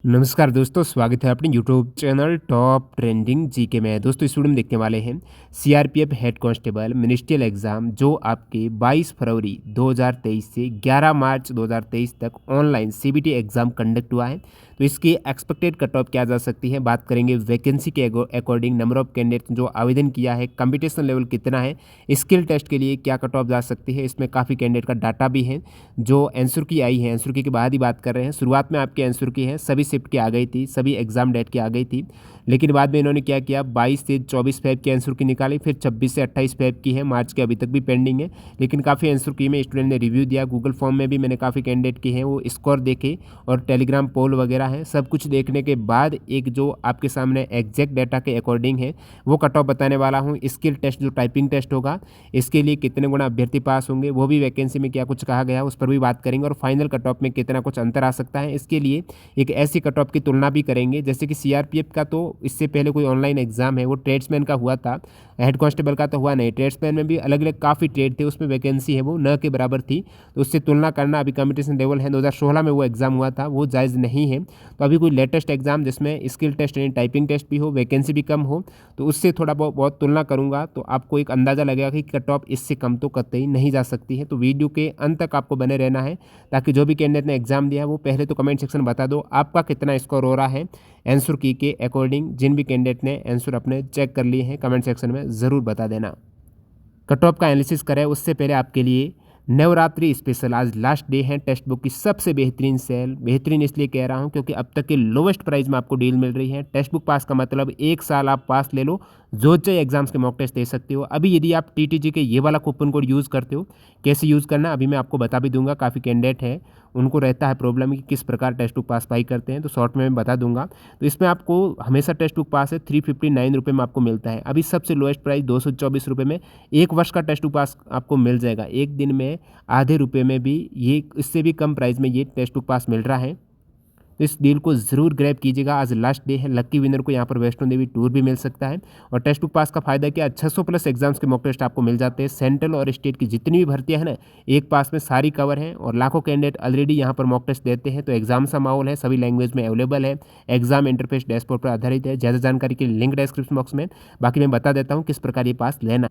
नमस्कार दोस्तों, स्वागत है अपने YouTube channel top trending GK में। दोस्तों इस वीडियो में देखने वाले हैं CRPF head constable ministerial exam जो आपके 22 फरवरी 2023 से 11 मार्च 2023 तक ऑनलाइन सीबीटी एग्ज़ाम कंडक्ट हुआ है। तो इसकी एक्सपेक्टेड कट ऑफ क्या जा सकती है, बात करेंगे वैकेंसी के अकॉर्डिंग, नंबर ऑफ कैंडिडेट जो आवेदन किया है, कंपटीशन लेवल कितना है, स्किल टेस्ट के लिए क्या कट ऑफ जा सकती है। इसमें काफ़ी कैंडिडेट का डाटा भी है जो आंसर की आई है। आंसर की के बाद ही बात कर रहे हैं। शुरुआत में आपके आंसर की है सभी शिफ्ट की आ गई थी, सभी एग्जाम डेट की आ गई थी, लेकिन बाद में इन्होंने क्या किया, 22 से 24 फेब की आंसर की निकाली, फिर 26 से 28 फेब की है, मार्च की अभी तक भी पेंडिंग है। लेकिन काफ़ी आंसर की में स्टूडेंट ने रिव्यू दिया, गूगल फॉर्म में भी मैंने काफ़ी कैंडिडेट की हैं वो स्कोर देखे, और टेलीग्राम पोल वगैरह है, सब कुछ देखने के बाद एक जो आपके सामने एग्जैक्ट डाटा के अकॉर्डिंग है वो कट ऑफ बताने वाला हूँ। स्किल टेस्ट जो टाइपिंग टेस्ट होगा, इसके लिए कितने गुना अभ्यर्थी पास होंगे, वो भी वैकेंसी में क्या कुछ कहा गया उस पर भी बात करेंगे, और फाइनल कट ऑफ में कितना कुछ अंतर आ सकता है। इसके लिए एक ऐसी कट ऑफ की तुलना भी करेंगे जैसे कि सीआरपीएफ का तो इससे पहले कोई ऑनलाइन एग्जाम है वो ट्रेड्समैन का हुआ था, हेड कांस्टेबल का तो हुआ नहीं। ट्रेड्समैन में भी अलग अलग काफ़ी ट्रेड थे, उसमें वैकेंसी है वो न के बराबर थी, तो उससे तुलना करना अभी कंपटीशन लेवल है। 2016 में वो एग्ज़ाम हुआ था, वो जायज़ नहीं है। तो अभी कोई लेटेस्ट एग्जाम जिसमें स्किल टेस्ट यानी टाइपिंग टेस्ट भी हो, वैकेंसी भी कम हो, तो उससे थोड़ा बहुत तुलना करूँगा, तो आपको एक अंदाज़ा लगेगा कि कट ऑफ इससे कम तो कतई नहीं जा सकती है। तो वीडियो के अंत तक आपको बने रहना है, ताकि जो भी कैंडिडेट ने एग्जाम दिया है वो पहले तो कमेंट सेक्शन बता दो आपका कितना स्कोर हो रहा है आंसर की के अकॉर्डिंग। जिन भी कैंडिडेट ने आंसर अपने चेक कर लिए हैं कमेंट सेक्शन में ज़रूर बता देना। कट ऑफ का एनालिसिस करें उससे पहले आपके लिए नवरात्रि स्पेशल आज लास्ट डे है। टेक्स्ट बुक की सबसे बेहतरीन सेल, बेहतरीन इसलिए कह रहा हूं क्योंकि अब तक के लोवेस्ट प्राइस में आपको डील मिल रही है। टेक्स्ट बुक पास का मतलब 1 साल आप पास ले लो, जो चाहिए एग्जाम्स के मॉक टेस्ट दे सकते हो। अभी यदि आप टीटीजी के ये वाला कूपन कोड यूज़ करते हो, कैसे यूज़ करना अभी मैं आपको बता भी दूंगा। काफ़ी कैंडिडेट है उनको रहता है प्रॉब्लम कि किस प्रकार टेक्स्ट बुक पास पाई करते हैं, तो शॉर्ट में मैं बता दूंगा। तो इसमें आपको हमेशा टेक्स्ट बुक पास है 359 रुपये में आपको मिलता है। अभी सबसे लोएस्ट प्राइस 224 रुपये में 1 वर्ष का टेक्स्ट बुक पास आपको मिल जाएगा। एक दिन में आधे रुपये में भी ये, इससे भी कम प्राइस में ये टेक्स्ट बुक पास मिल रहा है। तो इस डील को ज़रूर ग्रैब कीजिएगा, आज लास्ट डे है। लक्की विनर को यहाँ पर वैष्णो देवी टूर भी मिल सकता है। और टेक्स्ट बुक पास का फायदा क्या, 600 प्लस एग्जाम्स के मॉक टेस्ट आपको मिल जाते हैं। सेंट्रल और स्टेट की जितनी भी भर्तियां हैं ना, एक पास में सारी कवर हैं, और लाखों कैंडिडेट ऑलरेडी यहाँ पर मॉक टेस्ट देते हैं। तो एग्जाम सा माहौल है, सभी लैंग्वेज में अवेलेबल है, एग्जाम इंटरफेस डैशबोर्ड पर आधारित है। ज़्यादा जानकारी के लिए लिंक डिस्क्रिप्शन बॉक्स में, बाकी मैं बता देता हूँ किस प्रकार ये पास लेना।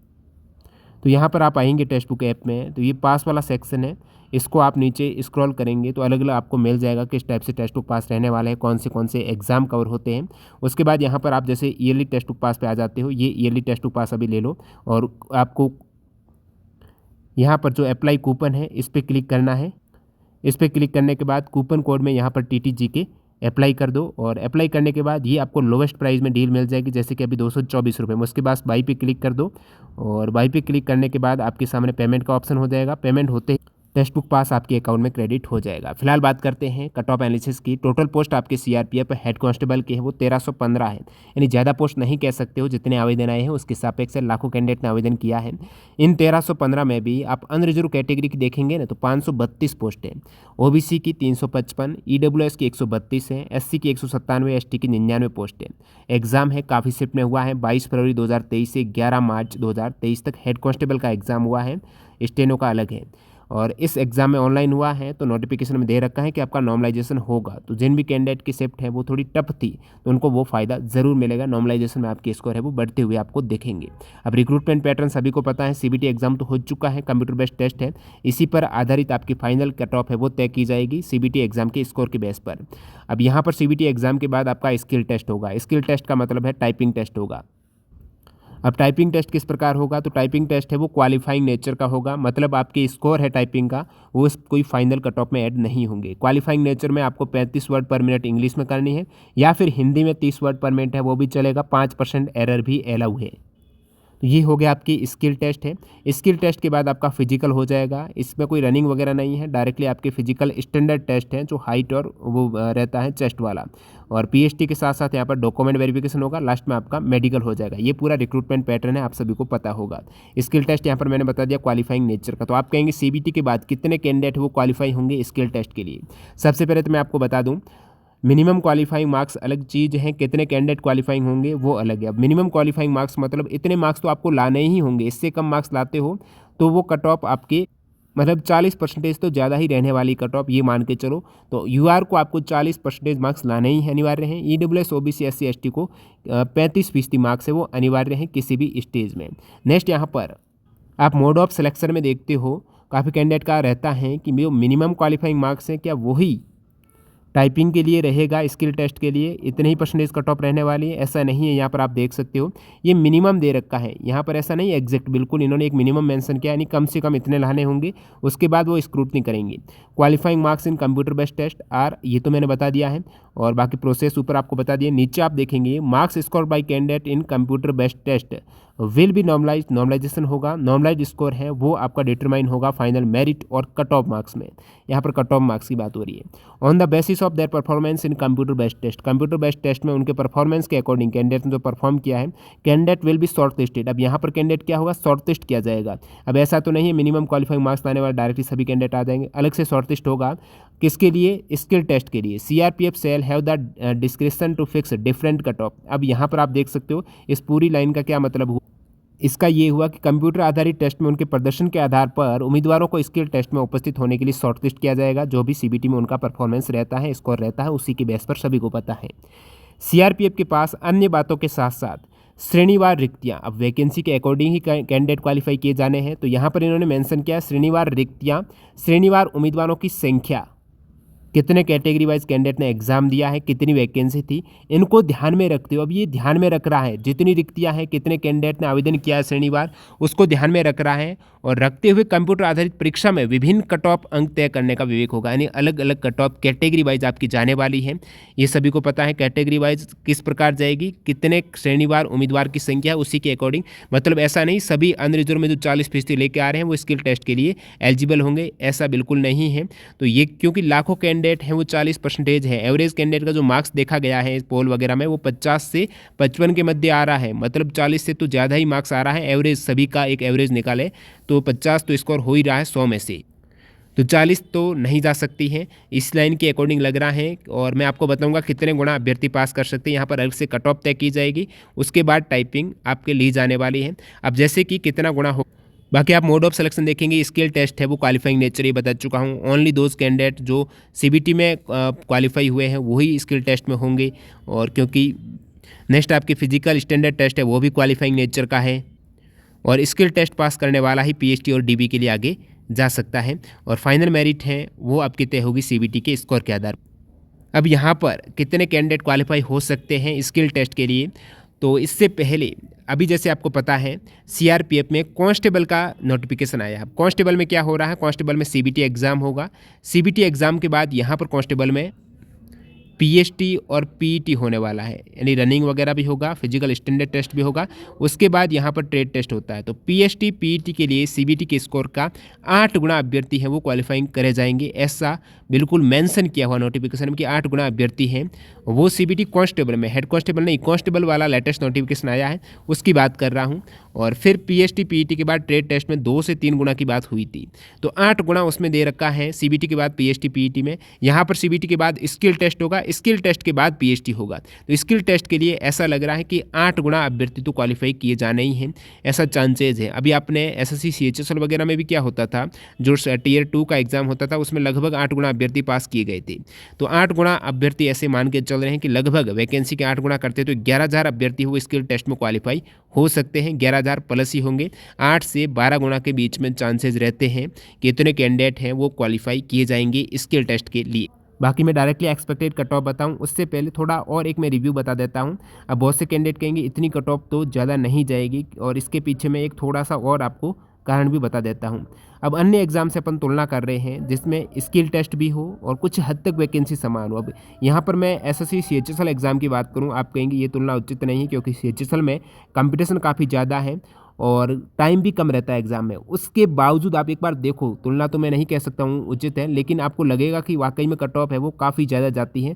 तो यहाँ पर आप आएंगे टेक्स्ट बुक ऐप में, तो ये पास वाला सेक्शन है, इसको आप नीचे स्क्रॉल करेंगे तो अलग अलग आपको मिल जाएगा किस टाइप से टेक्स्ट बुक पास रहने वाला है, कौन से एग्जाम कवर होते हैं। उसके बाद यहाँ पर आप जैसे ईयरली टेक्स्ट बुक पास पे आ जाते हो, ये ईयरली टेक्स्ट बुक पास अभी ले लो, और आपको यहाँ पर जो अप्लाई कूपन है इस पर क्लिक करना है। इस पर क्लिक करने के बाद कूपन कोड में यहाँ पर टीटीजी के अप्लाई कर दो, और अप्लाई करने के बाद ये आपको लोवेस्ट प्राइस में डील मिल जाएगी, जैसे कि अभी 224 रुपये में। उसके बाद बाई पे क्लिक कर दो, और बाई पे क्लिक करने के बाद आपके सामने पेमेंट का ऑप्शन हो जाएगा। पेमेंट होते ही टेक्स्ट बुक पास आपके अकाउंट में क्रेडिट हो जाएगा। फिलहाल बात करते हैं कट ऑफ एनालिसिस की। टोटल पोस्ट आपके सीआरपीएफ हेड कांस्टेबल के हैं वो 1315 है, यानी ज़्यादा पोस्ट नहीं कह सकते हो, जितने आवेदन आए हैं उसके सापेक्ष से लाखों कैंडिडेट ने आवेदन किया है। इन 1315 में भी आप अनरिजर्व कैटेगरी की देखेंगे ना, तो 532 पोस्ट है, ओबीसी की 355, ईडब्ल्यूएस की 132 है, एससी की 197, एसटी की 99 पोस्ट है। एग्जाम है काफ़ी शिफ्ट में हुआ है, 22 फरवरी 2023 से 11 मार्च 2023 तक हेड कांस्टेबल का एग्जाम हुआ है, स्टेनो का अलग है। और इस एग्ज़ाम में ऑनलाइन हुआ है, तो नोटिफिकेशन में दे रखा है कि आपका नॉर्मलाइजेशन होगा। तो जिन भी कैंडिडेट की शिफ्ट है वो थोड़ी टफ थी, तो उनको वो फ़ायदा ज़रूर मिलेगा। नॉर्मलाइजेशन में आपके स्कोर है वो बढ़ते हुए आपको देखेंगे। अब रिक्रूटमेंट पैटर्न सभी को पता है, सीबीटी एग्जाम तो हो चुका है, कंप्यूटर बेस्ड टेस्ट है, इसी पर आधारित आपकी फाइनल कट ऑफ है वो तय की जाएगी सीबीटी एग्जाम के स्कोर के बेस पर। अब यहाँ पर सीबीटी एग्जाम के बाद आपका स्किल टेस्ट होगा। स्किल टेस्ट का मतलब है टाइपिंग टेस्ट होगा। अब टाइपिंग टेस्ट किस प्रकार होगा, तो टाइपिंग टेस्ट है वो क्वालिफाइंग नेचर का होगा, मतलब आपके स्कोर है टाइपिंग का वो कोई फाइनल कट ऑफ में ऐड नहीं होंगे। क्वालिफाइंग नेचर में आपको 35 वर्ड पर मिनट इंग्लिश में करनी है, या फिर हिंदी में 30 वर्ड पर मिनट है वो भी चलेगा, 5% एरर भी अलाउ है। तो ये हो गया आपकी स्किल टेस्ट है। स्किल टेस्ट के बाद आपका फिजिकल हो जाएगा, इसमें कोई रनिंग वगैरह नहीं है, डायरेक्टली आपके फिजिकल स्टैंडर्ड टेस्ट है जो हाइट और वो रहता है चेस्ट वाला, और पीएचटी के साथ साथ यहाँ पर डॉक्यूमेंट वेरिफिकेशन होगा, लास्ट में आपका मेडिकल हो जाएगा। ये पूरा रिक्रूटमेंट पैटर्न है, आप सभी को पता होगा। स्किल टेस्ट यहाँ पर मैंने बता दिया क्वालिफाइंग नेचर का। तो आप कहेंगे सीबीटी के बाद कितने कैंडिडेट वो क्वालिफाई होंगे स्किल टेस्ट के लिए। सबसे पहले तो मैं आपको बता दूँ, मिनिमम क्वालिफाइंग मार्क्स अलग चीज़ है, कितने कैंडिडेट क्वालिफाइंग होंगे वो अलग है। अब मिनिमम क्वालिफाइंग मार्क्स मतलब इतने मार्क्स तो आपको लाने ही होंगे, इससे कम मार्क्स लाते हो तो वो कट ऑफ आपके मतलब 40% तो ज़्यादा ही रहने वाली कट ऑफ, ये मान के चलो। तो यूआर को आपको 40% मार्क्स लाने ही अनिवार्य हैं। ईडब्ल्यूएस ओबीसी एससी एसटी को 35% मार्क्स है वो अनिवार्य हैं किसी भी स्टेज में। नेक्स्ट यहाँ पर आप मोड ऑफ सिलेक्शन में देखते हो, काफ़ी कैंडिडेट का रहता है कि जो मिनिमम क्वालिफाइंग मार्क्स है क्या वही टाइपिंग के लिए रहेगा, स्किल टेस्ट के लिए इतने ही परसेंटेज कट ऑफ रहने वाली है, ऐसा नहीं है। यहाँ पर आप देख सकते हो ये मिनिमम दे रखा है, यहाँ पर ऐसा नहीं है एग्जैक्ट, बिल्कुल इन्होंने एक मिनिमम मेंशन किया, यानी कम से कम इतने लाने होंगे, उसके बाद वो स्क्रूटनी करेंगे। Qualifying marks in computer based test are, ये तो मैंने बता दिया है, और बाकी प्रोसेस ऊपर आपको बता दिया। नीचे आप देखेंगे marks score by candidate in computer based test will be normalise, normalisation होगा, नॉर्मलाइज स्कोर है वो आपका डिटरमाइन होगा फाइनल मेरिट और कट ऑफ मार्क्स में। यहाँ पर कट ऑफ मार्क्स की बात हो रही है। On the basis of their performance in computer based test, computer based test में उनके परफॉर्मेंस के अकॉर्डिंग कैंडिडेट ने जो परफॉर्म किया है, candidate will be short listed. अब यहाँ पर कैंडिडेट क्या होगा, शॉर्ट लिस्ट किया जाएगा। अब ऐसा तो नहीं है मिनिमम क्वालिफाइंग मार्क्स लाने वाले डायरेक्टली सभी कैंडिडेट आ जाएंगे, अलग से शॉर्ट लिस्ट होगा। किसके लिए, स्किल टेस्ट के लिए। CRPF cell have the description to fix different cut off. अब यहाँ पर आप देख सकते हो इस पूरी लाइन का क्या मतलब हुआ, इसका ये हुआ कि कंप्यूटर आधारित टेस्ट में उनके प्रदर्शन के आधार पर उम्मीदवारों को स्किल टेस्ट में उपस्थित होने के लिए शॉर्टलिस्ट किया जाएगा। जो भी सीबीटी में उनका परफॉर्मेंस रहता है, स्कोर रहता है, उसी के बेस पर सभी को पता है। सीआरपीएफ के पास अन्य बातों के साथ साथ श्रेणीवार रिक्तियाँ, अब वैकेंसी के अकॉर्डिंग ही कैंडिडेट क्वालिफाई किए जाने हैं, तो यहाँ पर इन्होंने मेंशन किया श्रेणीवार रिक्तियाँ, श्रेणीवार उम्मीदवारों की संख्या, कितने कैटेगरी वाइज कैंडिडेट ने एग्जाम दिया है, कितनी वैकेंसी थी, इनको ध्यान में रखते हो। अब ये ध्यान में रख रहा है जितनी रिक्तियां हैं, कितने कैंडिडेट ने आवेदन किया है श्रेणीवार, उसको ध्यान में रख रहा है, और रखते हुए कंप्यूटर आधारित परीक्षा में विभिन्न कट ऑफ अंक तय करने का विवेक होगा। यानी अलग अलग कट ऑफ कैटेगरी वाइज आपकी जाने वाली है, ये सभी को पता है। कैटेगरी वाइज किस प्रकार जाएगी, कितने श्रेणीवार उम्मीदवार की संख्या है उसी के अकॉर्डिंग, मतलब ऐसा नहीं सभी अनरिजर्व में जो 40% लेके आ रहे हैं वो स्किल टेस्ट के लिए एलिजिबल होंगे, ऐसा बिल्कुल नहीं है। तो ये क्योंकि लाखों कैंडिडेट हैं वो 40% है, एवरेज कैंडिडेट का जो मार्क्स देखा गया है पोल वगैरह में वो 50 से 55 के मध्य आ रहा है, मतलब 40 से तो ज़्यादा ही मार्क्स आ रहा है। एवरेज सभी का एक एवरेज निकाले तो 50 तो स्कोर हो ही रहा है 100 में से, तो 40 तो नहीं जा सकती है, इस लाइन के अकॉर्डिंग लग रहा है। और मैं आपको बताऊंगा कितने गुना अभ्यर्थी पास कर सकते हैं, यहाँ पर अलग से कट ऑफ तय की जाएगी, उसके बाद टाइपिंग आपके ली जाने वाली है। अब जैसे कि कितना गुना हो, बाकी आप मोड ऑफ सिलेक्शन देखेंगे, स्किल टेस्ट है वो क्वालिफाइंग नेचर ही बता चुका हूँ। ओनली दोज कैंडिडेट जो सीबीटी में क्वालिफाई हुए हैं वही स्किल टेस्ट में होंगे, और क्योंकि नेक्स्ट आपके फिजिकल स्टैंडर्ड टेस्ट है वो भी क्वालिफाइंग नेचर का है, और स्किल टेस्ट पास करने वाला ही पीएचडी और डीबी के लिए आगे जा सकता है, और फाइनल मेरिट है वो आपकी तय होगी सीबीटी के स्कोर के आधार पर। अब यहाँ पर कितने कैंडिडेट क्वालिफाई हो सकते हैं स्किल टेस्ट के लिए, तो इससे पहले अभी जैसे आपको पता है सीआरपीएफ में कांस्टेबल का नोटिफिकेशन आया। अब कांस्टेबल में क्या हो रहा है, कांस्टेबल में सीबीटी एग्ज़ाम होगा, सीबीटी एग्ज़ाम के बाद यहाँ पर कांस्टेबल में पीएचटी और पीईटी होने वाला है, यानी रनिंग वगैरह भी होगा, फिजिकल स्टैंडर्ड टेस्ट भी होगा, उसके बाद यहाँ पर ट्रेड टेस्ट होता है। तो पीएचटी पीईटी के लिए सीबीटी के स्कोर का 8 गुना अभ्यर्थी हैं वो क्वालिफाइंग करे जाएंगे, ऐसा बिल्कुल मेंशन किया हुआ नोटिफिकेशन में कि 8 गुना अभ्यर्थी हैं वो सीबीटी कांस्टेबल में, हेड कांस्टेबल नहीं, कांस्टेबल वाला लेटेस्ट नोटिफिकेशन आया है उसकी बात कर रहा हूँ। और फिर पीएचटी पीईटी के बाद ट्रेड टेस्ट में 2 से 3 गुना की बात हुई थी, तो 8 गुना उसमें दे रखा है सीबीटी के बाद पीएचटी पीईटी में। यहाँ पर सीबीटी के बाद स्किल टेस्ट होगा, स्किल टेस्ट के बाद पीएचडी होगा, तो स्किल टेस्ट के लिए ऐसा लग रहा है कि 8 गुना अभ्यर्थी तो क्वालिफाई किए जाने ही हैं, ऐसा चांसेज है। अभी आपने एसएससी सीएचएसएल वगैरह में भी क्या होता था, जो टियर 2 का एग्जाम होता था उसमें लगभग 8 गुना अभ्यर्थी पास किए गए थे, तो 8 गुना अभ्यर्थी ऐसे मान के चल रहे हैं कि लगभग वैकेंसी के 8 गुना करते तो 11,000 अभ्यर्थी वो स्किल टेस्ट में क्वालिफाई हो सकते हैं, 11,000 प्लस ही होंगे। 8 से 12 गुना के बीच में चांसेज रहते हैं कि इतने कैंडिडेट हैं वो क्वालिफाई किए जाएंगे स्किल टेस्ट के लिए। बाकी मैं डायरेक्टली एक्सपेक्टेड कट ऑफ बताऊँ उससे पहले थोड़ा और एक मैं रिव्यू बता देता हूँ। अब बहुत से कैंडिडेट कहेंगे इतनी कट ऑफ तो ज़्यादा नहीं जाएगी, और इसके पीछे मैं एक थोड़ा सा और आपको कारण भी बता देता हूँ। अब अन्य एग्जाम से अपन तुलना कर रहे हैं जिसमें स्किल टेस्ट भी हो और कुछ हद तक वैकेंसी समान हो। अब यहाँ पर मैं एसएससी सीएचएसएल एग्ज़ाम की बात करूँ, आप कहेंगे ये तुलना उचित नहीं है क्योंकि सीएचएसएल में कंपटीशन काफ़ी ज़्यादा है और टाइम भी कम रहता है एग्ज़ाम में। उसके बावजूद आप एक बार देखो, तुलना तो मैं नहीं कह सकता हूँ उचित है, लेकिन आपको लगेगा कि वाकई में कट ऑफ है वो काफ़ी ज़्यादा जाती है।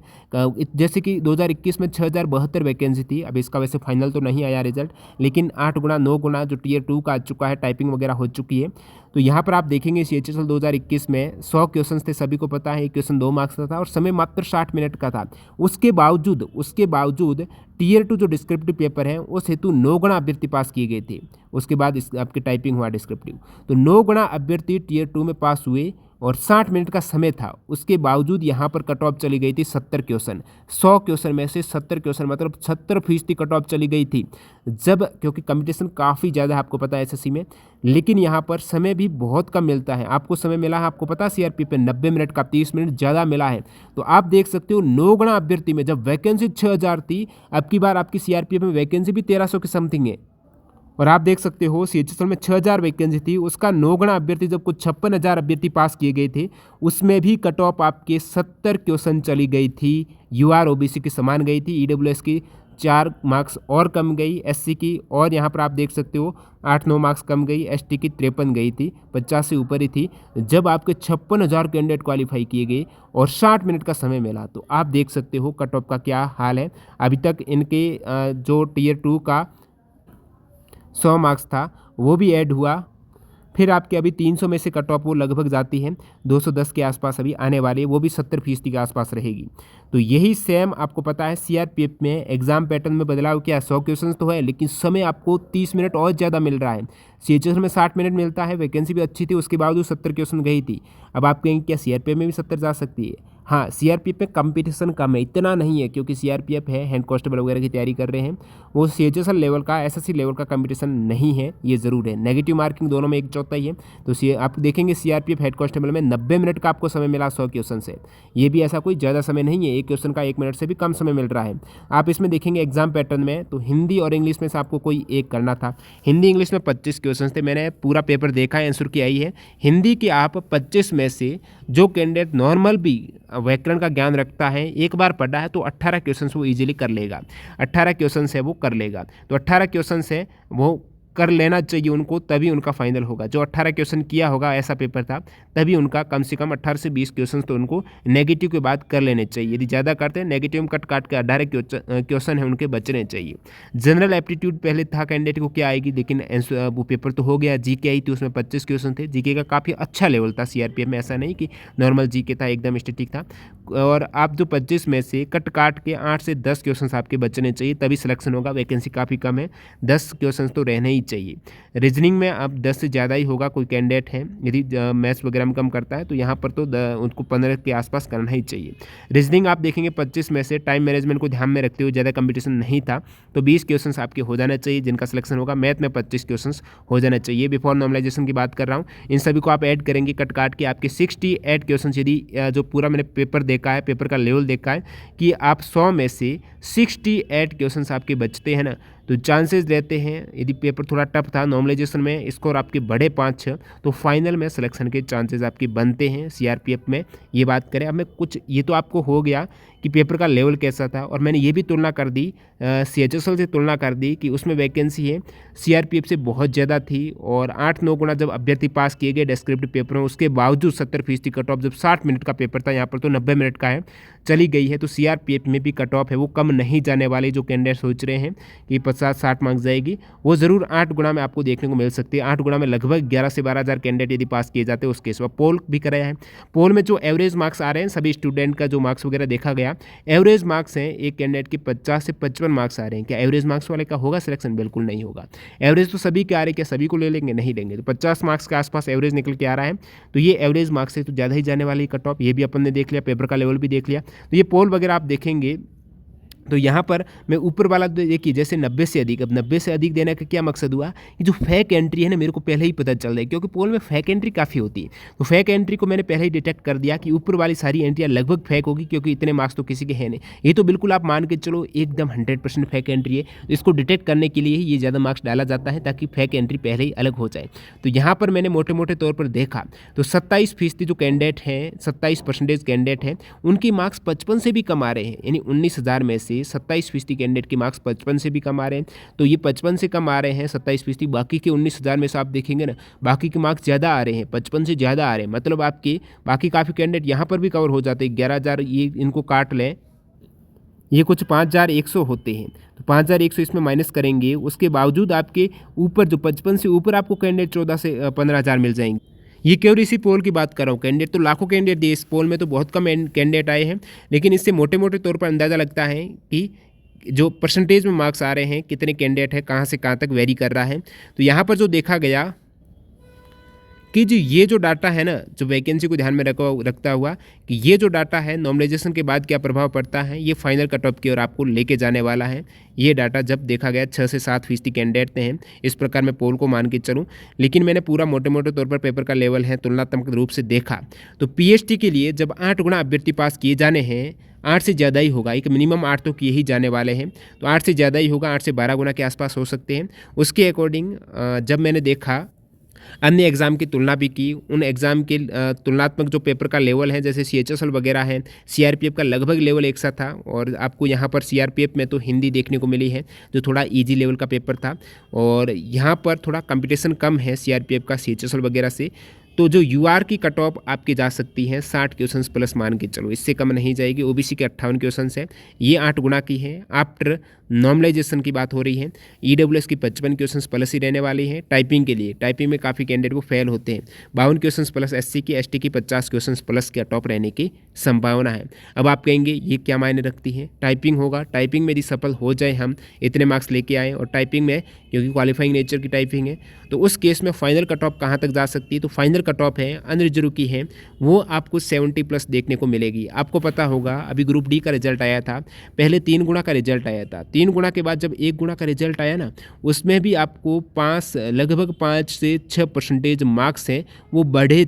जैसे कि 2021 में 6072 वैकेंसी थी, अब इसका वैसे फाइनल तो नहीं आया रिजल्ट, लेकिन 8 गुना 9 गुना जो टियर 2 का आ चुका है, टाइपिंग वगैरह हो चुकी है, तो यहाँ पर आप देखेंगे CHSL 2021 में 100 क्वेश्चंस थे, सभी को पता है, एक क्वेश्चन 2 मार्क्स का था और समय मात्र 60 मिनट का था। उसके बावजूद टियर 2 जो डिस्क्रिप्टिव पेपर है उस हेतु 9 गुणा अभ्यर्थी पास किए गए थे। उसके बाद इस आपकी टाइपिंग हुआ डिस्क्रिप्टिव, तो 9 गुणा अभ्यर्थी टियर 2 में पास हुए और 60 मिनट का समय था। उसके बावजूद यहाँ पर कट ऑफ चली गई थी 70 क्वेश्चन, 100 क्वेश्चन में से 70 क्वेश्चन मतलब 70% कट ऑफ चली गई थी। जब क्योंकि कंपटीशन काफ़ी ज़्यादा है, आपको पता है SSC में, लेकिन यहाँ पर समय भी बहुत कम मिलता है। आपको समय मिला है, आपको पता है CRP पे 90 मिनट का 30 मिनट ज़्यादा मिला है। तो आप देख सकते हो 9 गुणा अभ्यर्थी में जब वैकेंसी 6000 थी, अब की बार आपकी CRPF में वैकेंसी भी 1300 के समथिंग है। और आप देख सकते हो CHSL में 6000 वैकेंसी थी, उसका 9 गुणा अभ्यर्थी जब कुछ 56,000 अभ्यर्थी पास किए गए थे, उसमें भी कट ऑफ आपके 70 क्वेश्चन चली गई थी। UR OBC की समान गई थी, EWS की 4 मार्क्स और कम गई, SC की, और यहाँ पर आप देख सकते हो 8-9 मार्क्स कम गई, ST की 53 गई थी, 50 से ऊपर ही थी। जब आपके 56,000 कैंडिडेट क्वालिफाई किए गए और 60 मिनट का समय मिला, तो आप देख सकते हो कट ऑफ का क्या हाल है। अभी तक इनके जो टियर 2 का 100 मार्क्स था वो भी ऐड हुआ, फिर आपके अभी 300 में से कट ऑफ वो लगभग जाती है 210 के आसपास अभी आने वाली है, वो भी 70% के आसपास रहेगी। तो यही सेम आपको पता है CRPF में एग्जाम पैटर्न में बदलाव क्या है, 100 क्वेश्चन तो है लेकिन समय आपको 30 मिनट और ज़्यादा मिल रहा है। CHSL में 60 मिनट मिलता है, वैकेंसी भी अच्छी थी, उसके बावजूद 70 क्वेश्चन गई थी। अब आप कहेंगे क्या CRPF में भी 70 जा सकती है? हाँ, CRPF में कंपटीशन कम है, इतना नहीं है, क्योंकि CRPF है, हेड कांस्टेबल वगैरह की तैयारी कर रहे हैं, वो CHSL लेवल का SSC लेवल का कंपटीशन नहीं है, ये ज़रूर है। नेगेटिव मार्किंग दोनों में 1/4 ही है। तो आप देखेंगे CRPF हेड कांस्टेबल में 90 मिनट का आपको समय मिला 100 क्वेश्चन से, ये भी ऐसा कोई ज़्यादा समय नहीं है, एक क्वेश्चन का 1 मिनट से भी कम समय मिल रहा है। आप इसमें देखेंगे एग्जाम पैटर्न में, तो हिंदी और इंग्लिश में से आपको कोई एक करना था। हिंदी इंग्लिश में 25 क्वेश्चन थे, मैंने पूरा पेपर देखा है, आंसर की आई है। हिंदी के आप 25 में से जो कैंडिडेट नॉर्मल भी व्याकरण का ज्ञान रखता है, एक बार पढ़ा है, तो 18 क्वेश्चन वो इजीली कर लेगा। 18 क्वेश्चन है वो कर लेगा, तो 18 क्वेश्चन है वो कर लेना चाहिए उनको, तभी उनका फाइनल होगा। जो 18 क्वेश्चन किया होगा, ऐसा पेपर था, तभी उनका कम से कम 18 से 20 क्वेश्चन तो उनको नेगेटिव के बाद कर लेने चाहिए। यदि ज़्यादा करते हैं नेगेटिव में कट काट के 18 क्वेश्चन है उनके बचने चाहिए। जनरल एप्टीट्यूड पहले था कैंडिडेट को क्या आएगी, लेकिन वो पेपर तो हो गया। GK आई थी, उसमें 25 क्वेश्चन थे। GK का काफ़ी अच्छा लेवल था CRPF में, ऐसा नहीं कि नॉर्मल GK था, एकदम स्टैटिक था। और आप जो 25 में से कट काट के 8 से 10 क्वेश्चन आपके बचने चाहिए, तभी सिलेक्शन होगा। वैकेंसी काफ़ी कम है, 10 क्वेश्चन तो रहने ही चाहिए। रीजनिंग में अब 10 से ज़्यादा ही होगा, कोई कैंडिडेट है यदि मैथ्स वगैरह में कम करता है, तो यहाँ पर तो उनको 15 के आसपास करना ही चाहिए। रीजनिंग आप देखेंगे 25 में से टाइम मैनेजमेंट को ध्यान में रखते हुए, ज़्यादा कंपटीशन नहीं था, तो 20 क्वेश्चन आपके हो जाना चाहिए जिनका सिलेक्शन होगा। मैथ में 25 क्वेश्चन हो जाना चाहिए। बिफोर नॉर्मलाइजेशन की बात कर रहा हूँ, इन सभी को आप ऐड करेंगे कट काट के, आपके 68 क्वेश्चन, यदि जो पूरा मैंने पेपर देखा है, पेपर का लेवल देखा है कि आप 100 में से 68 क्वेश्चन आपके बचते हैं ना, तो चांसेस रहते हैं, यदि पेपर थोड़ा टफ था नॉर्मलाइजेशन में, स्कोर आपके बढ़े 5-6, तो फाइनल में सिलेक्शन के चांसेस आपके बनते हैं CRPF में। ये बात करें अब मैं कुछ, ये तो आपको हो गया कि पेपर का लेवल कैसा था, और मैंने ये भी तुलना कर दी CHSL से तुलना कर दी कि उसमें वैकेंसी है CRPF से बहुत ज़्यादा थी, और 8-9 गुना जब अभ्यर्थी पास किए गए डिस्क्रिप्टिव पेपर में, उसके बावजूद 70% कट ऑफ, जब 60 मिनट का पेपर था, यहाँ पर तो 90 मिनट का है, चली गई है। तो CRPF में भी कट ऑफ है वो कम नहीं जाने वाले। जो कैंडिडेट सोच रहे हैं कि 50-60 मार्क्स जाएगी, वो ज़रूर 8 गुना में आपको देखने को मिल सकती है। 8 गुना में लगभग 11 से 12 हज़ार कैंडिडेट यदि पास किए जाते हैं उस केस में। पोल भी कराया है, पोल में जो एवरेज मार्क्स आ रहे हैं, सभी स्टूडेंट का जो मार्क्स वगैरह देखा गया, एवरेज मार्क्स हैं एक कैंडिडेट के 50 से 55 मार्क्स आ रहे हैं। क्या एवरेज मार्क्स वाले का होगा सिलेक्शन? बिल्कुल नहीं होगा। एवरेज तो सभी के आ रहे हैं, क्या सभी को ले लेंगे? नहीं लेंगे। तो 50 मार्क्स के आसपास एवरेज निकल के आ रहा है, तो ये एवरेज मार्क्स से तो ज़्यादा ही जाने वाली कट ऑफ, ये भी अपन ने देख लिया, पेपर का लेवल भी देख लिया। तो ये पोल वगैरह आप देखेंगे तो यहाँ पर मैं ऊपर वाला देखिए जैसे 90 से अधिक, अब 90 से अधिक देने का क्या मकसद हुआ, ये जो फेक एंट्री है ना, मेरे को पहले ही पता चल रहा है, क्योंकि पोल में फेक एंट्री काफ़ी होती है। तो फेक एंट्री को मैंने पहले ही डिटेक्ट कर दिया कि ऊपर वाली सारी एंट्रियाँ लगभग फेक होगी, क्योंकि इतने मार्क्स तो किसी के हैं नहीं। ये तो बिल्कुल आप मान के चलो एकदम 100% फेक एंट्री है। तो इसको डिटेक्ट करने के लिए ही ये ज़्यादा मार्क्स डाला जाता है, ताकि फेक एंट्री पहले ही अलग हो जाए। तो यहाँ पर मैंने मोटे मोटे तौर पर देखा तो 27% जो कैंडिडेट हैं, 27% कैंडिडेट हैं, उनकी मार्क्स 55 से भी कम आ रहे हैं। यानी 19,000 में से 27% कैंडिडेट की मार्क्स 55 से भी कम आ रहे हैं। तो ये 55 से कम आ रहे हैं 27%, बाकी के 19,000 में से आप देखेंगे ना, बाकी के मार्क्स ज़्यादा आ रहे हैं, 55 से ज़्यादा आ रहे हैं। मतलब आपके बाकी काफ़ी कैंडिडेट यहाँ पर भी कवर हो जाते हैं। 11,000 ये इनको काट लें, ये कुछ 5100 होते हैं। तो 5100 इसमें माइनस करेंगे, उसके बावजूद आपके ऊपर जो 55 से ऊपर आपको कैंडिडेट 14 से 15,000 मिल जाएंगे। ये केवल इसी पोल की बात कर रहा हूँ, कैंडिडेट तो लाखों कैंडिडेट दिए, इस पोल में तो बहुत कम कैंडिडेट आए हैं, लेकिन इससे मोटे मोटे तौर पर अंदाज़ा लगता है कि जो परसेंटेज में मार्क्स आ रहे हैं, कितने कैंडिडेट हैं, कहाँ से कहाँ तक वेरी कर रहा है। तो यहाँ पर जो देखा गया कि जी ये जो डाटा है ना, जो वैकेंसी को ध्यान में रखता हुआ कि ये जो डाटा है नॉर्मलाइजेशन के बाद क्या प्रभाव पड़ता है, ये फाइनल कट ऑफ की ओर आपको लेके जाने वाला है। ये डाटा जब देखा गया 6 से 7% कैंडिडेट हैं, इस प्रकार मैं पोल को मान के चलूँ, लेकिन मैंने पूरा मोटे मोटे तौर पर पेपर का लेवल है तुलनात्मक रूप से देखा। तो पीएचडी के लिए जब 8 गुना अभ्यर्थी पास किए जाने हैं, 8 से ज़्यादा ही होगा, एक मिनिमम 8 तो किए ही जाने वाले हैं, तो 8 से ज़्यादा ही होगा, 8 से 12 गुना के आसपास हो सकते हैं। उसके अकॉर्डिंग जब मैंने देखा, अन्य एग्ज़ाम की तुलना भी की, उन एग्ज़ाम के तुलनात्मक जो पेपर का लेवल है, जैसे सीएचएसएल वगैरह है, सीआरपीएफ का लगभग लेवल एक सा था, और आपको यहाँ पर सीआरपीएफ में तो हिंदी देखने को मिली है जो थोड़ा इजी लेवल का पेपर था, और यहाँ पर थोड़ा कंपटीशन कम है सीआरपीएफ का सीएचएसएल वगैरह से। तो जो यूआर की कट ऑफ आपकी जा सकती है 60 क्वेश्चंस प्लस मान के चलो, इससे कम नहीं जाएगी। ओबीसी के 58 क्वेश्चंस है, ये 8 गुना की है। आफ्टर नॉर्मलाइजेशन की बात हो रही है। ईडब्ल्यूएस की 55 क्वेश्चंस प्लस ही रहने वाली है। टाइपिंग के लिए, टाइपिंग में काफ़ी कैंडिडेट वो फेल होते हैं, 52 क्वेश्चंस प्लस। एससी की, एसटी की 50 क्वेश्चंस प्लस के टॉप रहने की संभावना है। अब आप कहेंगे ये क्या मायने रखती है, टाइपिंग होगा, टाइपिंग में यदि सफल हो जाए, हम इतने मार्क्स लेके आए, और टाइपिंग में क्योंकि क्वालिफाइंग नेचर की टाइपिंग है, तो उस केस में फाइनल कट ऑफ कहाँ तक जा सकती है, तो फाइनल कट ऑफ है अनरिजर्व की है, वो आपको 70 प्लस देखने को मिलेगी। आपको पता होगा अभी ग्रुप डी का रिजल्ट आया था, पहले 3 गुना का रिजल्ट आया था, 3 गुना के बाद जब 1 गुना का रिजल्ट आया ना, उसमें भी आपको लगभग 5 से 6% मार्क्स हैं वो बढ़े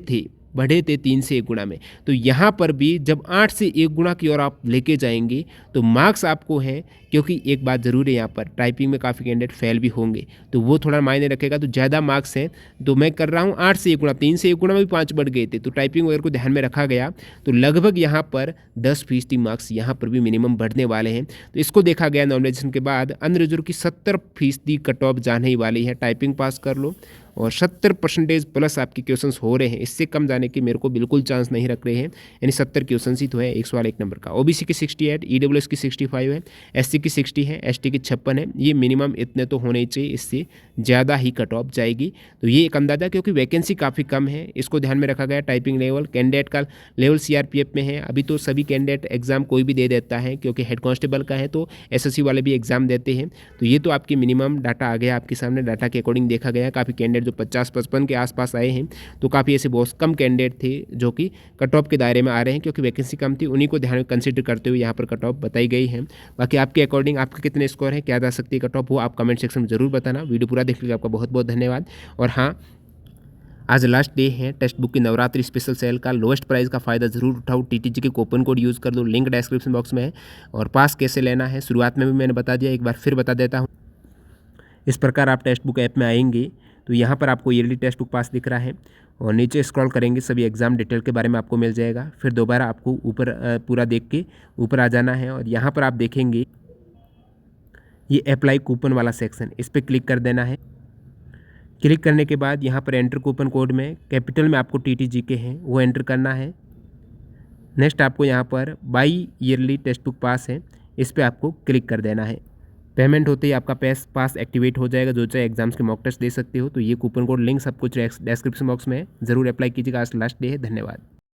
थे 3 से 1 गुना में। तो यहाँ पर भी जब 8 से 1 गुना की ओर आप लेके जाएंगे तो मार्क्स आपको हैं, क्योंकि एक बात ज़रूर है, यहाँ पर टाइपिंग में काफ़ी कैंडिडेट फेल भी होंगे, तो वो थोड़ा मायने रखेगा। तो ज़्यादा मार्क्स हैं, तो मैं कर रहा हूँ 8 से 1 गुना, 3 से 1 गुना में भी 5 बढ़ गए थे, तो टाइपिंग वगैरह को ध्यान में रखा गया, तो लगभग यहाँ पर 10% मार्क्स यहाँ पर भी मिनिमम बढ़ने वाले हैं। तो इसको देखा गया नॉर्मलाइजेशन के बाद अनरिजर्व की 70% कट ऑफ जाने ही वाली है। टाइपिंग पास कर लो और 70% प्लस आपके क्वेश्चंस हो रहे हैं, इससे कम जाने के मेरे को बिल्कुल चांस नहीं रख रहे हैं। यानी 70 क्वेश्चंस ही तो है, 1 सवाल 1 नंबर का। ओबीसी की 68, ईडब्ल्यूएस की 65 है, एससी की 60 है, एसटी की 56 है। ये मिनिमम इतने तो होने ही चाहिए, इससे ज़्यादा ही कट ऑफ जाएगी। तो ये एक अंदाजा, क्योंकि वैकेंसी काफ़ी कम है, इसको ध्यान में रखा गया। टाइपिंग लेवल, कैंडिडेट का लेवल सीआरपीएफ में है, अभी तो सभी कैंडिडेट एग्जाम कोई भी दे देता है, क्योंकि हेड कांस्टेबल का है तो एसएससी वाले भी एग्जाम देते हैं। तो ये तो आपकी मिनिमम डाटा आ गया आपके सामने, डाटा के अकॉर्डिंग देखा गया। काफ़ी कैंडिडेट जो 50-55 के आसपास आए हैं, तो काफ़ी ऐसे बहुत कम कैंडिडेट थे जो कि कट ऑफ के दायरे में आ रहे हैं, क्योंकि वैकेंसी कम थी, उन्हीं को ध्यान में कंसिडर करते हुए यहाँ पर कट ऑफ बताई गई है। बाकी आपके अकॉर्डिंग आपके कितने स्कोर है, क्या जा सकती है कट ऑफ, वो आप कमेंट सेक्शन में जरूर बताना। वीडियो पूरा देखने के लिए आपका बहुत बहुत धन्यवाद। और हाँ, आज लास्ट डे है टेक्स्ट बुक की नवरात्रि स्पेशल सेल का, लोएस्ट प्राइस का फ़ायदा ज़रूर उठाओ। टीटीजी के कूपन कोड यूज़ कर दो, लिंक डिस्क्रिप्शन बॉक्स में है। और पास कैसे लेना है शुरुआत में भी मैंने बता दिया, एक बार फिर बता देता हूँ। इस प्रकार आप टेक्स्ट बुक ऐप में आएंगे तो यहाँ पर आपको ईयरली टेक्स्ट बुक पास दिख रहा है, और नीचे स्क्रॉल करेंगे सभी एग्ज़ाम डिटेल के बारे में आपको मिल जाएगा। फिर दोबारा आपको ऊपर पूरा देख के ऊपर आ जाना है, और यहाँ पर आप देखेंगे ये अप्लाई कूपन वाला सेक्शन, इस पर क्लिक कर देना है। क्लिक करने के बाद यहाँ पर एंटर कूपन कोड में कैपिटल में आपको टीटीजी के हैं वो एंटर करना है। नेक्स्ट आपको यहाँ पर बाई ईयरली टेक्स्ट बुक पास है, इस पर आपको क्लिक कर देना है। पेमेंट होते ही आपका पास एक्टिवेट हो जाएगा, जो चाहे एग्जाम्स के मॉक टेस्ट दे सकते हो। तो ये कूपन कोड लिंक सब कुछ डिस्क्रिप्शन बॉक्स में है, ज़रूर अप्लाई कीजिएगा। आज लास्ट डे है। धन्यवाद।